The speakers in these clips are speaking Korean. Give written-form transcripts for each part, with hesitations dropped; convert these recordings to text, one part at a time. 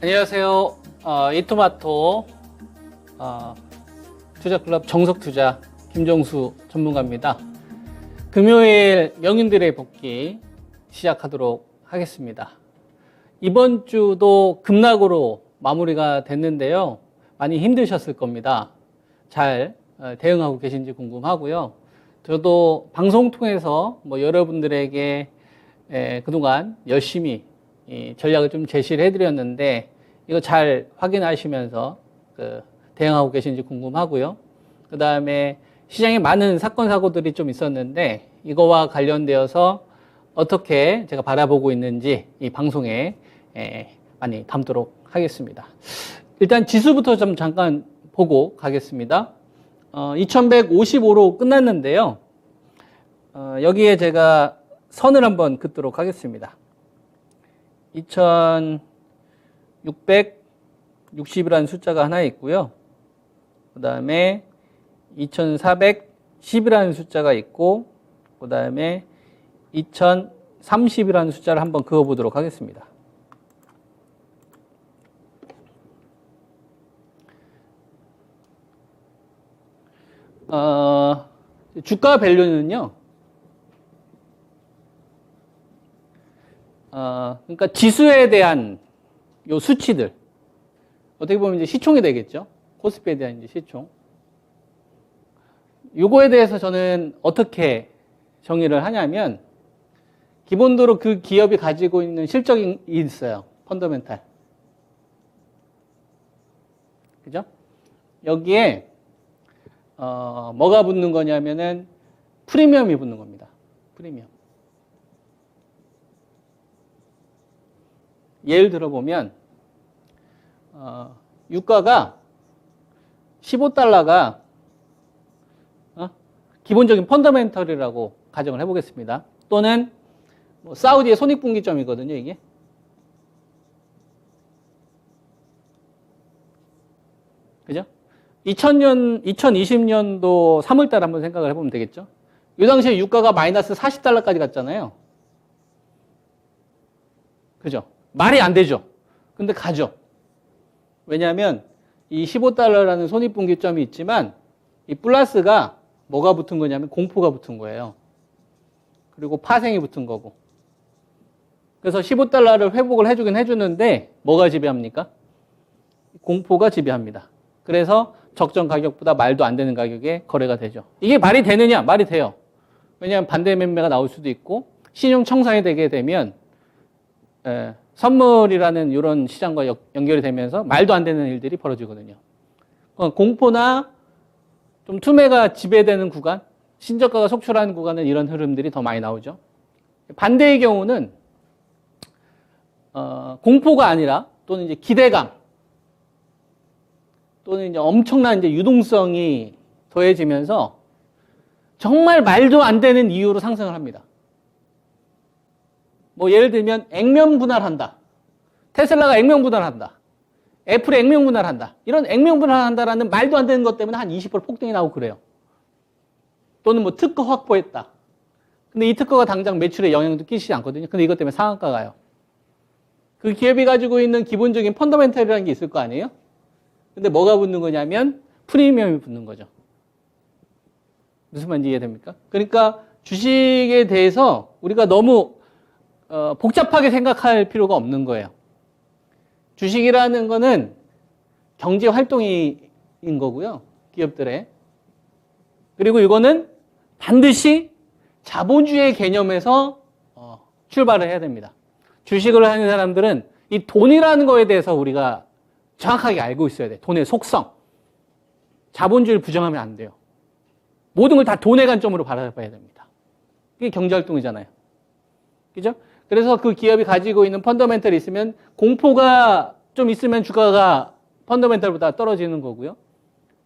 안녕하세요. 이토마토 투자클럽 정석투자 김정수 전문가입니다. 금요일 명인들의 복귀 시작하도록 하겠습니다. 이번 주도 급락으로 마무리가 됐는데요. 많이 힘드셨을 겁니다. 잘 대응하고 계신지 궁금하고요. 저도 방송 통해서 여러분들에게 그동안 열심히 전략을 좀 제시를 해드렸는데 이거 잘 확인하시면서 대응하고 계신지 궁금하고요. 그 다음에 시장에 많은 사건 사고들이 좀 있었는데 이거와 관련되어서 어떻게 제가 바라보고 있는지 이 방송에 많이 담도록 하겠습니다. 일단 지수부터 좀 잠깐 보고 가겠습니다. 2155로 끝났는데요. 여기에 제가 선을 한번 긋도록 하겠습니다. 2660이라는 숫자가 하나 있고요. 그 다음에 2410이라는 숫자가 있고, 그 다음에 2030이라는 숫자를 한번 그어보도록 하겠습니다. 주가 밸류는요, 그러니까 지수에 대한 요 수치들, 어떻게 보면 이제 시총이 되겠죠. 코스피에 대한 이제 시총. 요거에 대해서 저는 어떻게 정의를 하냐면, 기본적으로 그 기업이 가지고 있는 실적이 있어요. 펀더멘탈. 그죠? 여기에, 뭐가 붙는 거냐면은, 프리미엄이 붙는 겁니다. 프리미엄. 예를 들어보면 유가가 15달러가 기본적인 펀더멘털이라고 가정을 해보겠습니다. 또는 사우디의 손익분기점이거든요, 이게. 그죠? 2020년도 3월달 한번 생각을 해보면 되겠죠? 이 당시에 유가가 마이너스 40달러까지 갔잖아요. 그죠? 말이 안 되죠. 근데 가죠. 왜냐하면 이 15달러라는 손익분기점이 있지만 이 플러스가 뭐가 붙은 거냐면 공포가 붙은 거예요. 그리고 파생이 붙은 거고. 그래서 15달러를 회복을 해주긴 해주는데 뭐가 지배합니까? 공포가 지배합니다. 그래서 적정 가격보다 말도 안 되는 가격에 거래가 되죠. 이게 말이 되느냐? 말이 돼요. 왜냐하면 반대 매매가 나올 수도 있고 신용 청산이 되게 되면 선물이라는 이런 시장과 연결이 되면서 말도 안 되는 일들이 벌어지거든요. 공포나 좀 투매가 지배되는 구간, 신저가가 속출하는 구간은 이런 흐름들이 더 많이 나오죠. 반대의 경우는 공포가 아니라 또는 이제 기대감 또는 이제 엄청난 이제 유동성이 더해지면서 정말 말도 안 되는 이유로 상승을 합니다. 예를 들면 액면 분할한다. 테슬라가 액면 분할한다. 애플이 액면 분할한다. 이런 액면 분할한다라는 말도 안 되는 것 때문에 한 20% 폭등이 나오고 그래요. 또는 특허 확보했다. 근데 이 특허가 당장 매출에 영향도 끼치지 않거든요. 근데 이것 때문에 상한가 가요. 그 기업이 가지고 있는 기본적인 펀더멘털이라는 게 있을 거 아니에요? 근데 뭐가 붙는 거냐면 프리미엄이 붙는 거죠. 무슨 말인지 이해됩니까? 그러니까 주식에 대해서 우리가 너무 복잡하게 생각할 필요가 없는 거예요. 주식이라는 거는 경제 활동인 거고요. 기업들의. 그리고 이거는 반드시 자본주의 개념에서 출발을 해야 됩니다. 주식을 하는 사람들은 이 돈이라는 거에 대해서 우리가 정확하게 알고 있어야 돼요. 돈의 속성. 자본주의를 부정하면 안 돼요. 모든 걸 다 돈의 관점으로 바라봐야 됩니다. 그게 경제활동이잖아요. 그죠? 그래서 그 기업이 가지고 있는 펀더멘털이 있으면 공포가 좀 있으면 주가가 펀더멘털보다 떨어지는 거고요.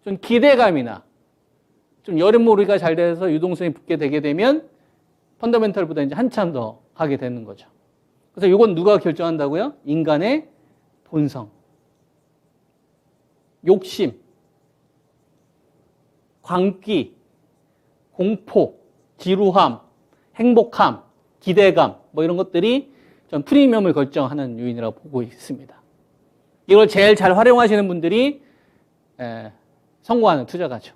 좀 기대감이나 좀 여름몰이가 잘 돼서 유동성이 붙게 되게 되면 펀더멘털보다 이제 한참 더 가게 되는 거죠. 그래서 이건 누가 결정한다고요? 인간의 본성, 욕심, 광기, 공포, 지루함, 행복함, 기대감 이런 것들이 전 프리미엄을 결정하는 요인이라고 보고 있습니다. 이걸 제일 잘 활용하시는 분들이 성공하는 투자가죠.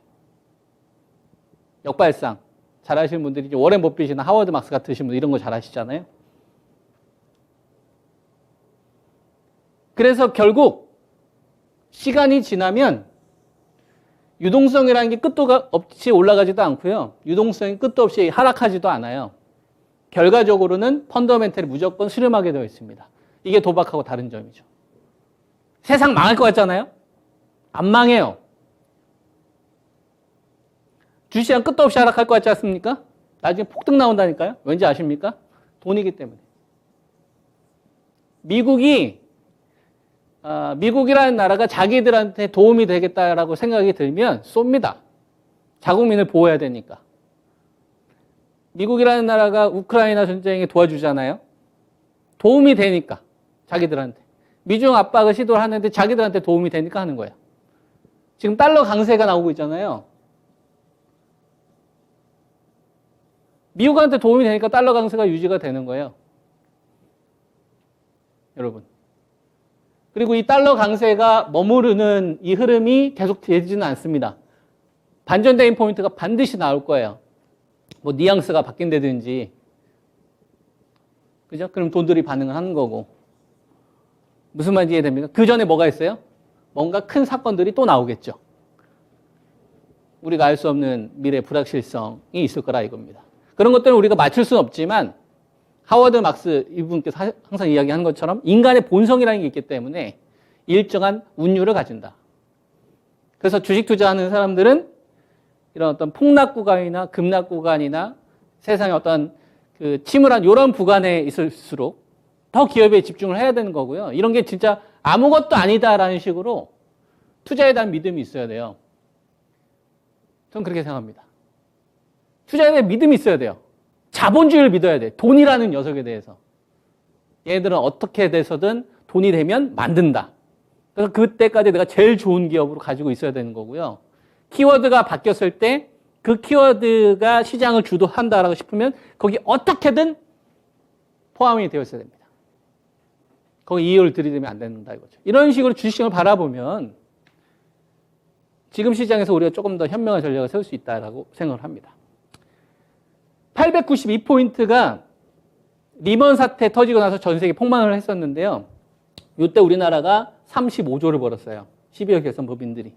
역발상 잘 하시는 분들이 이제 워렌 버핏이나 하워드 막스 같으신 분들 이런 거 잘 하시잖아요. 그래서 결국 시간이 지나면 유동성이라는 게 끝도 없이 올라가지도 않고요. 유동성이 끝도 없이 하락하지도 않아요. 결과적으로는 펀더멘털이 무조건 수렴하게 되어 있습니다. 이게 도박하고 다른 점이죠. 세상 망할 것 같잖아요? 안 망해요. 주식시장 끝도 없이 하락할 것 같지 않습니까? 나중에 폭등 나온다니까요. 왠지 아십니까? 돈이기 때문에. 미국이라는 나라가 자기들한테 도움이 되겠다라고 생각이 들면 쏩니다. 자국민을 보호해야 되니까. 미국이라는 나라가 우크라이나 전쟁에 도와주잖아요. 도움이 되니까 자기들한테. 미중 압박을 시도를 하는데 자기들한테 도움이 되니까 하는 거예요. 지금 달러 강세가 나오고 있잖아요. 미국한테 도움이 되니까 달러 강세가 유지가 되는 거예요. 여러분. 그리고 이 달러 강세가 머무르는 이 흐름이 계속 되지는 않습니다. 반전되는 포인트가 반드시 나올 거예요. 뭐 뉘앙스가 바뀐다든지. 그죠? 그럼 돈들이 반응을 하는 거고. 무슨 말인지 이해됩니까? 그 전에 뭐가 있어요? 뭔가 큰 사건들이 또 나오겠죠. 우리가 알 수 없는 미래 불확실성이 있을 거라 이겁니다. 그런 것들은 우리가 맞출 수는 없지만 하워드 막스 이분께서 항상 이야기하는 것처럼 인간의 본성이라는 게 있기 때문에 일정한 운율을 가진다. 그래서 주식 투자하는 사람들은 이런 어떤 폭락 구간이나 급락 구간이나 세상의 어떤 그 침울한 이런 구간에 있을수록 더 기업에 집중을 해야 되는 거고요. 이런 게 진짜 아무것도 아니다라는 식으로 투자에 대한 믿음이 있어야 돼요. 저는 그렇게 생각합니다. 투자에 대한 믿음이 있어야 돼요. 자본주의를 믿어야 돼. 돈이라는 녀석에 대해서. 얘들은 어떻게 돼서든 돈이 되면 만든다. 그래서 그때까지 내가 제일 좋은 기업으로 가지고 있어야 되는 거고요. 키워드가 바뀌었을 때 그 키워드가 시장을 주도한다라고 싶으면 거기 어떻게든 포함이 되어 있어야 됩니다. 거기 이유를 들이대면 안 된다 이거죠. 이런 식으로 주식시장을 바라보면 지금 시장에서 우리가 조금 더 현명한 전략을 세울 수 있다라고 생각을 합니다. 892포인트가 리먼 사태 터지고 나서 전 세계 폭망을 했었는데요. 이때 우리나라가 35조를 벌었어요. 12월 결선 법인들이.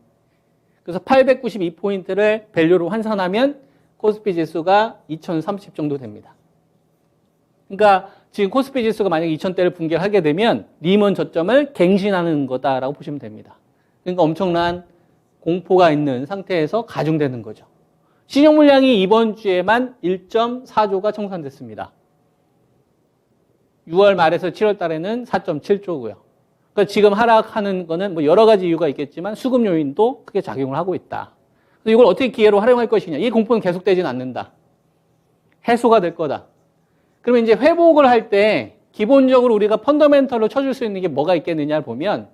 그래서 892포인트를 밸류로 환산하면 코스피 지수가 2030 정도 됩니다. 그러니까 지금 코스피 지수가 만약에 2000대를 붕괴하게 되면 리먼 저점을 갱신하는 거다라고 보시면 됩니다. 그러니까 엄청난 공포가 있는 상태에서 가중되는 거죠. 신용 물량이 이번 주에만 1.4조가 청산됐습니다. 6월 말에서 7월 달에는 4.7조고요. 그러니까 지금 하락하는 거는 뭐 여러 가지 이유가 있겠지만 수급 요인도 크게 작용을 하고 있다. 그래서 이걸 어떻게 기회로 활용할 것이냐. 이 공포는 계속되지는 않는다. 해소가 될 거다. 그러면 이제 회복을 할 때 기본적으로 우리가 펀더멘털로 쳐줄 수 있는 게 뭐가 있겠느냐를 보면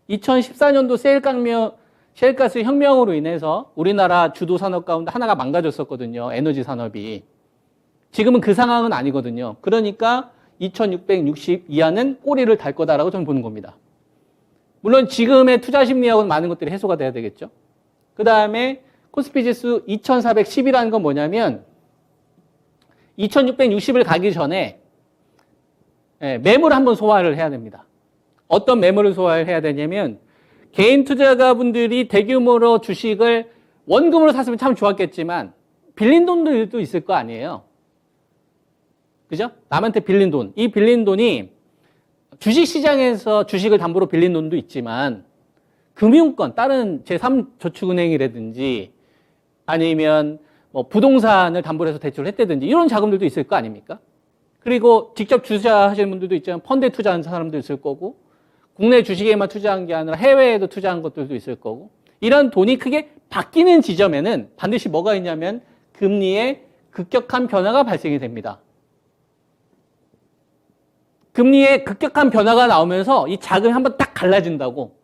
2014년도 셰일가스 혁명으로 인해서 우리나라 주도 산업 가운데 하나가 망가졌었거든요. 에너지 산업이. 지금은 그 상황은 아니거든요. 그러니까 2660 이하는 꼬리를 달 거다라고 저는 보는 겁니다. 물론 지금의 투자 심리하고는 많은 것들이 해소가 돼야 되겠죠. 그 다음에 코스피 지수 2410이라는 건 뭐냐면 2660을 가기 전에 매물을 한번 소화를 해야 됩니다. 어떤 매물을 소화를 해야 되냐면 개인 투자가분들이 대규모로 주식을 원금으로 샀으면 참 좋았겠지만 빌린 돈들도 있을 거 아니에요. 그죠? 남한테 빌린 돈. 이 빌린 돈이 주식시장에서 주식을 담보로 빌린 돈도 있지만 금융권, 다른 제3저축은행이라든지 아니면 뭐 부동산을 담보로 해서 대출을 했다든지 이런 자금들도 있을 거 아닙니까? 그리고 직접 투자하시는 분들도 있지만 펀드에 투자하는 사람도 있을 거고 국내 주식에만 투자한 게 아니라 해외에도 투자한 것들도 있을 거고 이런 돈이 크게 바뀌는 지점에는 반드시 뭐가 있냐면 금리의 급격한 변화가 발생이 됩니다. 금리의 급격한 변화가 나오면서 이 자금이 한번 딱 갈라진다고.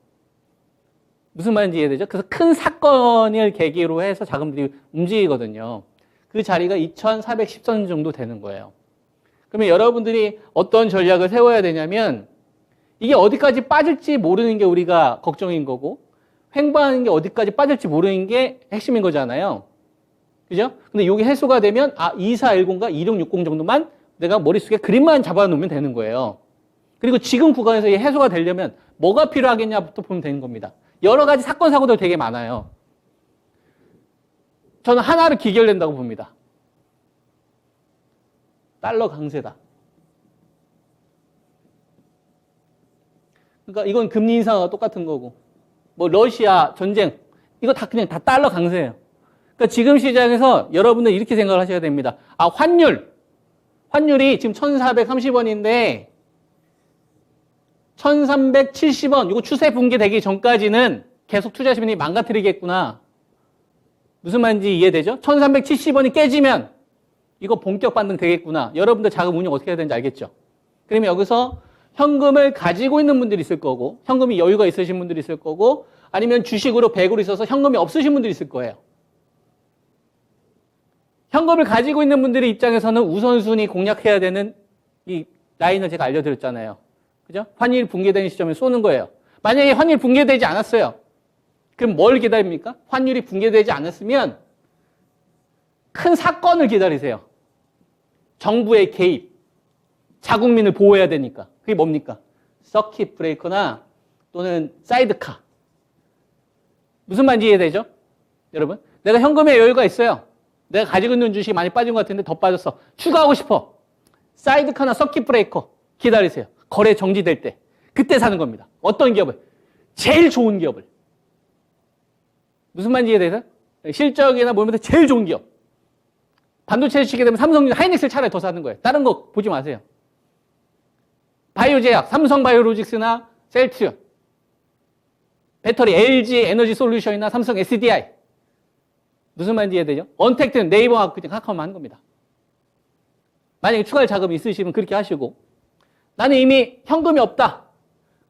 무슨 말인지 이해되죠? 그래서 큰 사건을 계기로 해서 자금들이 움직이거든요. 그 자리가 2410선 정도 되는 거예요. 그러면 여러분들이 어떤 전략을 세워야 되냐면 이게 어디까지 빠질지 모르는 게 우리가 걱정인 거고, 횡보하는 게 어디까지 빠질지 모르는 게 핵심인 거잖아요. 그죠? 근데 이게 해소가 되면, 2410과 2660 정도만 내가 머릿속에 그림만 잡아놓으면 되는 거예요. 그리고 지금 구간에서 이 해소가 되려면 뭐가 필요하겠냐부터 보면 되는 겁니다. 여러 가지 사건, 사고들 되게 많아요. 저는 하나를 기결된다고 봅니다. 달러 강세다. 그러니까 이건 금리 인상과 똑같은 거고, 뭐 러시아 전쟁, 이거 다 그냥 다 달러 강세예요. 그러니까 지금 시장에서 여러분들 이렇게 생각을 하셔야 됩니다. 환율이 지금 1,430원인데 1,370원, 이거 추세 붕괴되기 전까지는 계속 투자 시민이 망가뜨리겠구나. 무슨 말인지 이해되죠? 1,370원이 깨지면 이거 본격 반등 되겠구나. 여러분들 자금 운용 어떻게 해야 되는지 알겠죠? 그러면 여기서 현금을 가지고 있는 분들이 있을 거고, 현금이 여유가 있으신 분들이 있을 거고, 아니면 주식으로 100으로 있어서 현금이 없으신 분들이 있을 거예요. 현금을 가지고 있는 분들의 입장에서는 우선순위 공략해야 되는 이 라인을 제가 알려드렸잖아요. 그죠? 환율이 붕괴되는 시점에 쏘는 거예요. 만약에 환율이 붕괴되지 않았어요. 그럼 뭘 기다립니까? 환율이 붕괴되지 않았으면 큰 사건을 기다리세요. 정부의 개입. 자국민을 보호해야 되니까. 그게 뭡니까? 서킷 브레이커나 또는 사이드카. 무슨 말인지 이해되죠? 여러분? 내가 현금에 여유가 있어요. 내가 가지고 있는 주식이 많이 빠진 것 같은데 더 빠졌어. 추가하고 싶어. 사이드카나 서킷 브레이커 기다리세요. 거래 정지될 때. 그때 사는 겁니다. 어떤 기업을? 제일 좋은 기업을. 무슨 말인지 이해되세요? 실적이나 뭐 이런 데 제일 좋은 기업. 반도체 시게 되면 삼성, 하이닉스를 차라리 더 사는 거예요. 다른 거 보지 마세요. 바이오제약, 삼성바이오로직스나 셀트리온, 배터리, LG 에너지 솔루션이나 삼성 SDI. 무슨 말인지 이해되죠? 언택트는 네이버하고 그냥 카카오만 하는 겁니다. 만약에 추가할 자금이 있으시면 그렇게 하시고, 나는 이미 현금이 없다.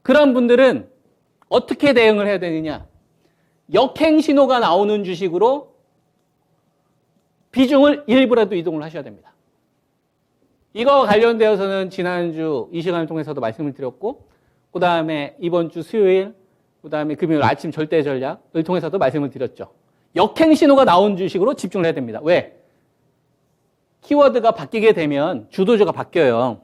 그런 분들은 어떻게 대응을 해야 되느냐? 역행 신호가 나오는 주식으로 비중을 일부라도 이동을 하셔야 됩니다. 이거와 관련되어서는 지난주 이 시간을 통해서도 말씀을 드렸고, 그 다음에 이번 주 수요일, 그 다음에 금요일 아침 절대 전략을 통해서도 말씀을 드렸죠. 역행 신호가 나온 주식으로 집중을 해야 됩니다. 왜? 키워드가 바뀌게 되면 주도주가 바뀌어요.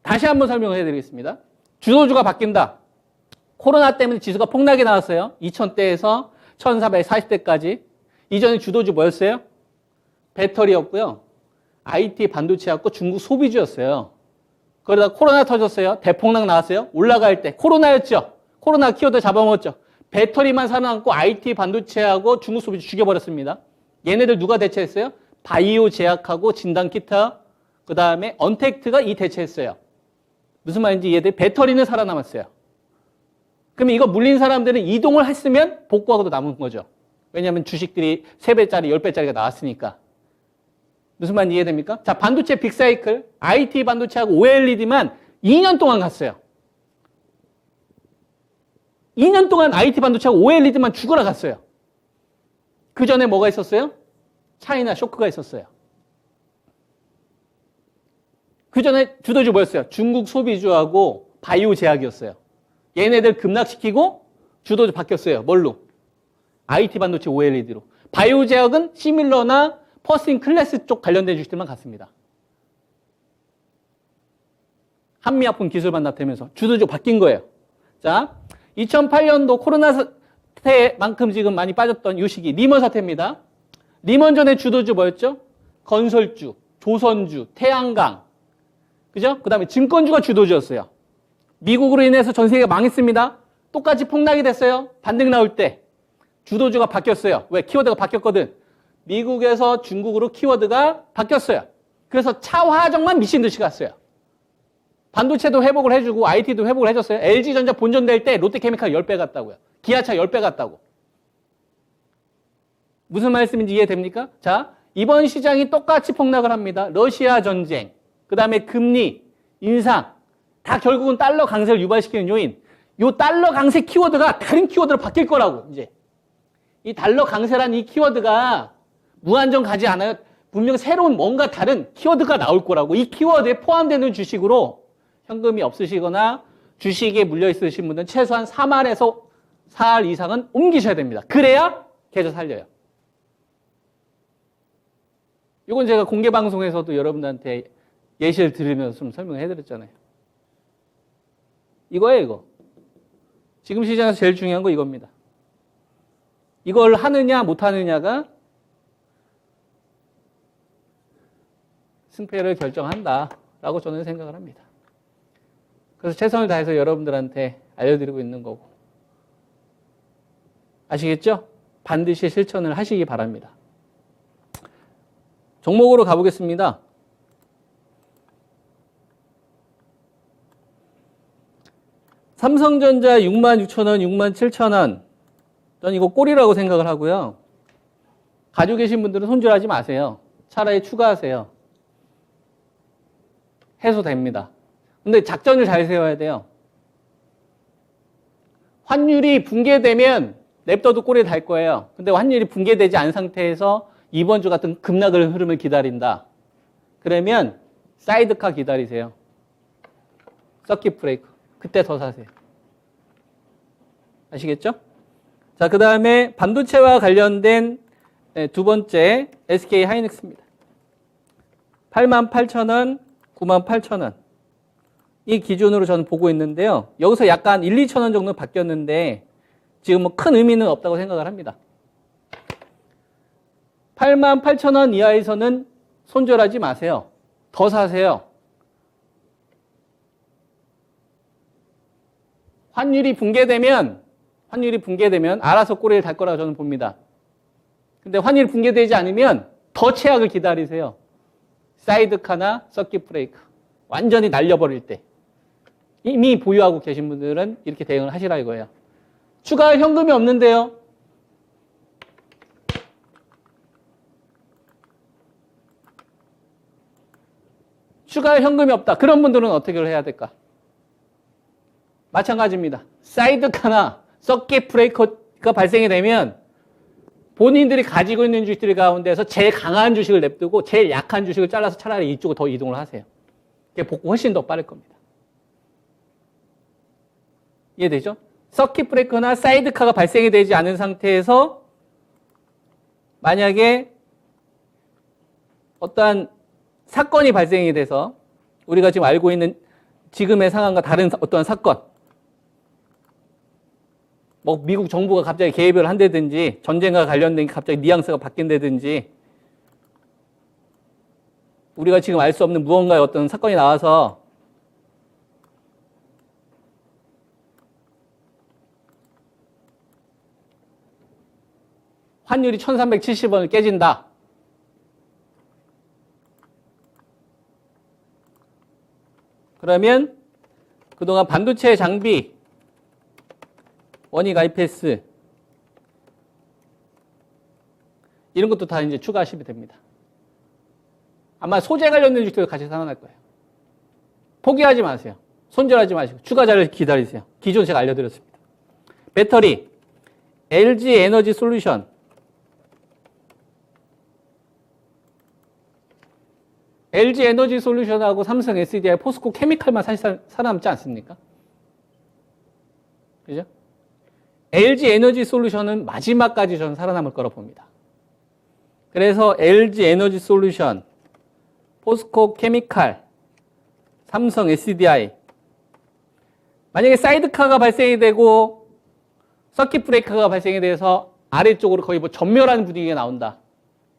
다시 한번 설명을 해드리겠습니다. 주도주가 바뀐다. 코로나 때문에 지수가 폭락이 나왔어요. 2000대에서 1440대까지. 이전에 주도주 뭐였어요? 배터리였고요. IT 반도체였고 중국 소비주였어요. 그러다 코로나 터졌어요. 대폭락 나왔어요. 올라갈 때 코로나였죠. 코로나 키워드 잡아먹었죠. 배터리만 살아남고 IT 반도체하고 중국 소비주 죽여버렸습니다. 얘네들 누가 대체했어요? 바이오 제약하고 진단키트, 그 다음에 언택트가 이 대체했어요. 무슨 말인지 이해돼? 배터리는 살아남았어요. 그러면 이거 물린 사람들은 이동을 했으면 복구하고도 남은 거죠. 왜냐하면 주식들이 3배짜리, 10배짜리가 나왔으니까. 무슨 말인지 이해됩니까? 자, 반도체 빅사이클, IT 반도체하고 OLED만 2년 동안 갔어요. 2년 동안 IT 반도체하고 OLED만 죽으러 갔어요. 그 전에 뭐가 있었어요? 차이나 쇼크가 있었어요. 그 전에 주도주 뭐였어요? 중국 소비주하고 바이오 제약이었어요. 얘네들 급락시키고 주도주 바뀌었어요. 뭘로? IT 반도체 OLED로. 바이오 제약은 시밀러나 퍼스인 클래스 쪽 관련된 주식들만 갔습니다. 한미약품 기술 반납되면서 주도주 바뀐 거예요. 자, 2008년도 코로나 사태만큼 지금 많이 빠졌던 이 시기 리먼 사태입니다. 리먼 전에 주도주 뭐였죠? 건설주, 조선주, 태양광, 그죠? 그 다음에 증권주가 주도주였어요. 미국으로 인해서 전 세계가 망했습니다. 똑같이 폭락이 됐어요. 반등 나올 때 주도주가 바뀌었어요. 왜? 키워드가 바뀌었거든. 미국에서 중국으로 키워드가 바뀌었어요. 그래서 차화정만 미친 듯이 갔어요. 반도체도 회복을 해주고 IT도 회복을 해줬어요. LG전자 본전될 때 롯데케미칼 10배 갔다고요. 기아차 10배 갔다고. 무슨 말씀인지 이해됩니까? 자, 이번 시장이 똑같이 폭락을 합니다. 러시아 전쟁, 그 다음에 금리, 인상, 다 결국은 달러 강세를 유발시키는 요인. 요 달러 강세 키워드가 다른 키워드로 바뀔 거라고, 이제. 이 달러 강세란 이 키워드가 무한정 가지 않아요. 분명 새로운 뭔가 다른 키워드가 나올 거라고. 이 키워드에 포함되는 주식으로 현금이 없으시거나 주식에 물려 있으신 분들은 최소한 3알에서 4알 이상은 옮기셔야 됩니다. 그래야 계좌 살려요. 이건 제가 공개 방송에서도 여러분들한테 예시를 들으면서 좀 설명을 해드렸잖아요. 이거예요, 이거. 지금 시장에서 제일 중요한 거 이겁니다. 이걸 하느냐 못하느냐가 승패를 결정한다라고 저는 생각을 합니다. 그래서 최선을 다해서 여러분들한테 알려드리고 있는 거고. 아시겠죠? 반드시 실천을 하시기 바랍니다. 종목으로 가보겠습니다. 삼성전자 66,000원, 67,000원. 저는 이거 꼴이라고 생각을 하고요. 가지고 계신 분들은 손절하지 마세요. 차라리 추가하세요. 해소됩니다. 근데 작전을 잘 세워야 돼요. 환율이 붕괴되면 냅둬도 꼴이 달 거예요. 근데 환율이 붕괴되지 않은 상태에서 이번 주 같은 급락을 흐름을 기다린다. 그러면 사이드카 기다리세요. 서킷 브레이크. 그때 더 사세요. 아시겠죠? 자, 그 다음에 반도체와 관련된 두 번째 SK 하이닉스입니다. 88,000원, 98,000원. 이 기준으로 저는 보고 있는데요. 여기서 약간 1, 2,000원 정도 바뀌었는데 지금 뭐 큰 의미는 없다고 생각을 합니다. 88,000원 이하에서는 손절하지 마세요. 더 사세요. 환율이 붕괴되면 알아서 꼬리를 달 거라고 저는 봅니다. 근데 환율이 붕괴되지 않으면 더 최악을 기다리세요. 사이드카나 서킷 브레이크. 완전히 날려버릴 때. 이미 보유하고 계신 분들은 이렇게 대응을 하시라 이거예요. 추가 현금이 없는데요. 추가 현금이 없다. 그런 분들은 어떻게 해야 될까? 마찬가지입니다. 사이드카나 서킷 브레이커가 발생이 되면 본인들이 가지고 있는 주식들 가운데서 제일 강한 주식을 냅두고 제일 약한 주식을 잘라서 차라리 이쪽으로 더 이동을 하세요. 그게 복구 훨씬 더 빠를 겁니다. 이해되죠? 서킷 브레이커나 사이드카가 발생이 되지 않은 상태에서 만약에 어떠한 사건이 발생이 돼서 우리가 지금 알고 있는 지금의 상황과 다른 어떠한 사건, 뭐 미국 정부가 갑자기 개입을 한다든지 전쟁과 관련된 갑자기 뉘앙스가 바뀐다든지 우리가 지금 알 수 없는 무언가의 어떤 사건이 나와서 환율이 1370원을 깨진다. 그러면 그동안 반도체 장비, 원익 IPS 이런 것도 다 이제 추가하시면 됩니다. 아마 소재 관련된 주식도 같이 상환할 거예요. 포기하지 마세요. 손절하지 마시고 추가 자료를 기다리세요. 기존 제가 알려드렸습니다. 배터리, LG 에너지 솔루션. LG 에너지 솔루션하고 삼성 SDI, 포스코 케미칼만 사실 살아남지 않습니까? 그죠? LG 에너지 솔루션은 마지막까지 저는 살아남을 거라고 봅니다. 그래서 LG 에너지 솔루션, 포스코 케미칼, 삼성 SDI. 만약에 사이드카가 발생이 되고 서킷 브레이커가 발생이 돼서 아래쪽으로 거의 뭐 전멸하는 분위기가 나온다.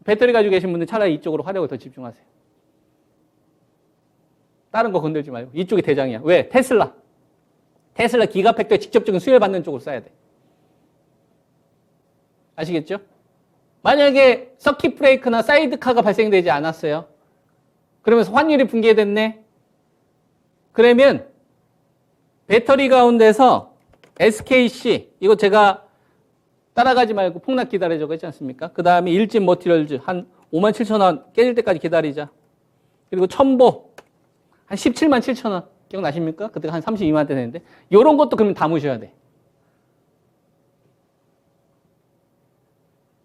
배터리 가지고 계신 분들 차라리 이쪽으로 화력을 더 집중하세요. 다른 거 건들지 말고 이쪽이 대장이야. 왜? 테슬라 기가팩터에 직접적인 수혜를 받는 쪽으로 써야 돼. 아시겠죠? 만약에 서킷 브레이크나 사이드카가 발생되지 않았어요. 그러면서 환율이 붕괴됐네. 그러면 배터리 가운데서 SKC, 이거 제가 따라가지 말고 폭락 기다리자고 했지 않습니까? 그 다음에 일진 머티리얼즈 한 57,000원 깨질 때까지 기다리자. 그리고 첨보 한 177,000원 기억나십니까? 그때가 한 32만 원대 되는데 이런 것도 그러면 담으셔야 돼.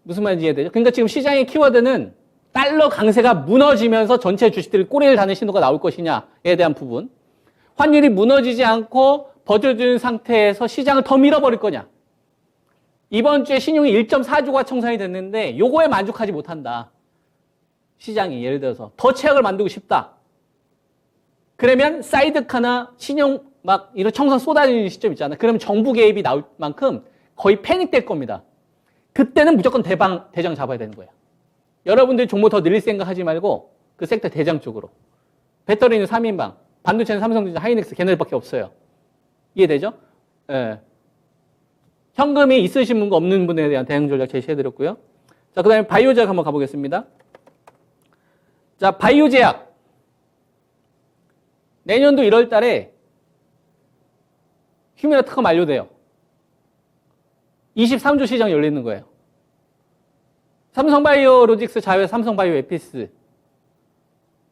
무슨 말인지 이해되죠? 그러니까 지금 시장의 키워드는 달러 강세가 무너지면서 전체 주식들이 꼬리를 다는 신호가 나올 것이냐에 대한 부분. 환율이 무너지지 않고 버텨주는 상태에서 시장을 더 밀어버릴 거냐. 이번 주에 신용이 1.4조가 청산이 됐는데 요거에 만족하지 못한다. 시장이 예를 들어서 더 최악을 만들고 싶다. 그러면 사이드카나 신용 막 이런 청산 쏟아지는 시점 있잖아요. 그러면 정부 개입이 나올 만큼 거의 패닉될 겁니다. 그때는 무조건 대장 잡아야 되는 거예요. 여러분들이 종목 더 늘릴 생각 하지 말고 그 섹터 대장 쪽으로. 배터리는 3인방, 반도체는 삼성전자, 하이닉스 걔네들밖에 없어요. 이해되죠? 예. 현금이 있으신 분과 없는 분에 대한 대응 전략 제시해드렸고요. 자, 그 다음에 바이오제약 한번 가보겠습니다. 자, 바이오제약. 내년도 1월 달에 휴미라 특허 만료돼요. 23조 시장 열리는 거예요. 삼성바이오로직스 자회 삼성바이오 에피스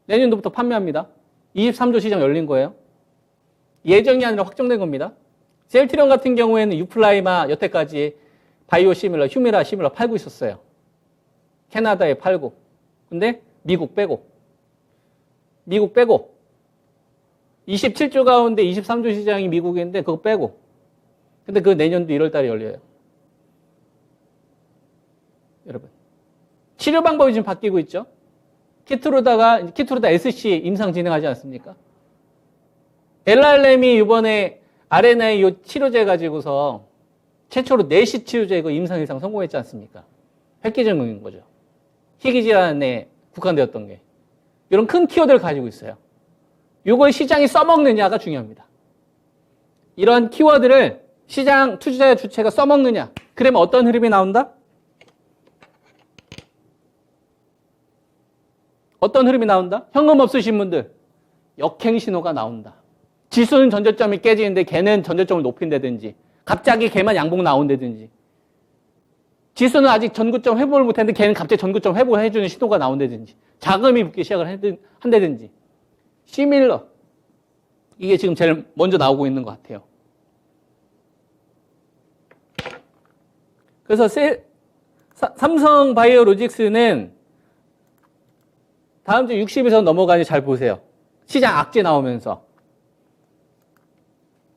내년도부터 판매합니다. 23조 시장 열린 거예요. 예정이 아니라 확정된 겁니다. 셀트리온 같은 경우에는 유플라이마 여태까지 바이오 시밀러, 휴미라 시밀러 팔고 있었어요. 캐나다에 팔고. 근데 미국 빼고 27조 가운데 23조 시장이 미국인데 그거 빼고. 근데 그 내년도 1월 달에 열려요. 여러분. 치료 방법이 지금 바뀌고 있죠. 키트루다 SC 임상 진행하지 않습니까? LRM이 이번에 RNA 요 치료제 가지고서 최초로 내시 치료제 이거 임상 이상 성공했지 않습니까? 획기적인 거죠. 희귀 질환에 국한되었던 게. 이런 큰 키워드를 가지고 있어요. 이걸 시장이 써먹느냐가 중요합니다. 이런 키워드를 시장 투자자 주체가 써먹느냐. 그러면 어떤 흐름이 나온다? 어떤 흐름이 나온다? 현금 없으신 분들 역행 신호가 나온다. 지수는 전저점이 깨지는데 걔는 전저점을 높인다든지 갑자기 걔만 양봉 나온다든지 지수는 아직 전고점 회복을 못했는데 걔는 갑자기 전고점 회복을 해주는 신호가 나온다든지 자금이 붙기 시작을 한다든지 시밀러 이게 지금 제일 먼저 나오고 있는 것 같아요. 그래서 삼성바이오로직스는 다음 주 60에서 넘어가니 잘 보세요. 시장 악재 나오면서.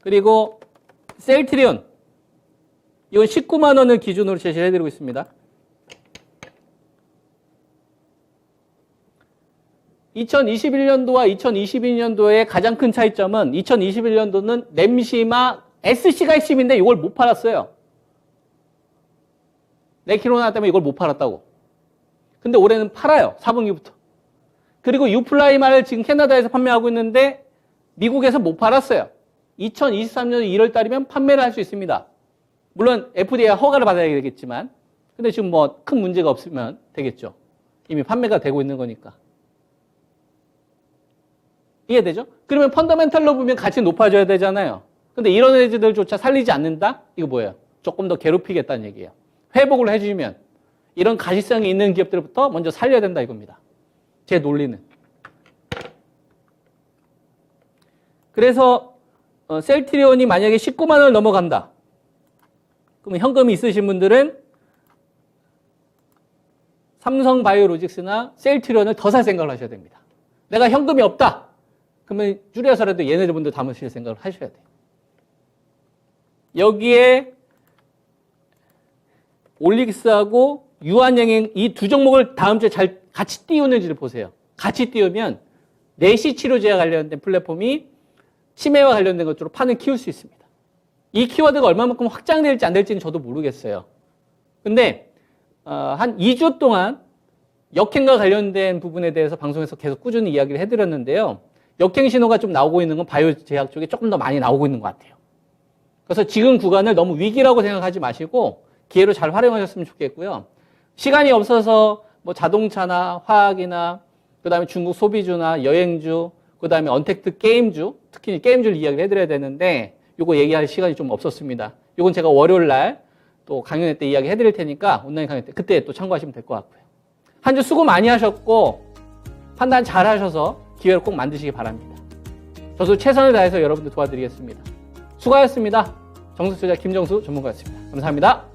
그리고 셀트리온. 이건 19만 원을 기준으로 제시를 해드리고 있습니다. 2021년도와 2022년도의 가장 큰 차이점은 2021년도는 램시마 SC가 핵심인데 이걸 못 팔았어요. 레키로나 때문에 이걸 못 팔았다고. 근데 올해는 팔아요. 4분기부터. 그리고 유플라이마를 지금 캐나다에서 판매하고 있는데 미국에서 못 팔았어요. 2023년 1월 달이면 판매를 할 수 있습니다. 물론 FDA 허가를 받아야 되겠지만 근데 지금 뭐 큰 문제가 없으면 되겠죠. 이미 판매가 되고 있는 거니까. 이해되죠? 그러면 펀더멘탈로 보면 가치 높아져야 되잖아요. 근데 이런 애들조차 살리지 않는다? 이거 뭐예요? 조금 더 괴롭히겠다는 얘기예요. 회복을 해주면 이런 가시성이 있는 기업들부터 먼저 살려야 된다 이겁니다. 제 논리는. 그래서 셀트리온이 만약에 19만 원을 넘어간다. 그러면 현금이 있으신 분들은 삼성바이오로직스나 셀트리온을 더 살 생각을 하셔야 됩니다. 내가 현금이 없다. 그러면 줄여서라도 얘네들분들 담으실 생각을 하셔야 돼요. 여기에 올릭스하고 유한양행 이 두 종목을 다음 주에 잘 같이 띄우는지를 보세요. 같이 띄우면 내시 치료제와 관련된 플랫폼이 치매와 관련된 것으로 판을 키울 수 있습니다. 이 키워드가 얼마만큼 확장될지 안 될지는 저도 모르겠어요. 근데 한 2주 동안 역행과 관련된 부분에 대해서 방송에서 계속 꾸준히 이야기를 해드렸는데요. 역행 신호가 좀 나오고 있는 건 바이오 제약 쪽에 조금 더 많이 나오고 있는 것 같아요. 그래서 지금 구간을 너무 위기라고 생각하지 마시고 기회로 잘 활용하셨으면 좋겠고요. 시간이 없어서 뭐 자동차나 화학이나 그다음에 중국 소비주나 여행주 그다음에 언택트 게임주 특히 게임주를 이야기를 해드려야 되는데 요거 얘기할 시간이 좀 없었습니다. 요건 제가 월요일 날 또 강연회 때 이야기 해드릴 테니까 온라인 강연 때 그때 또 참고하시면 될 것 같고요. 한 주 수고 많이 하셨고 판단 잘 하셔서 기회를 꼭 만드시기 바랍니다. 저도 최선을 다해서 여러분들 도와드리겠습니다. 수고하셨습니다. 정수투자 김정수 전문가였습니다. 감사합니다.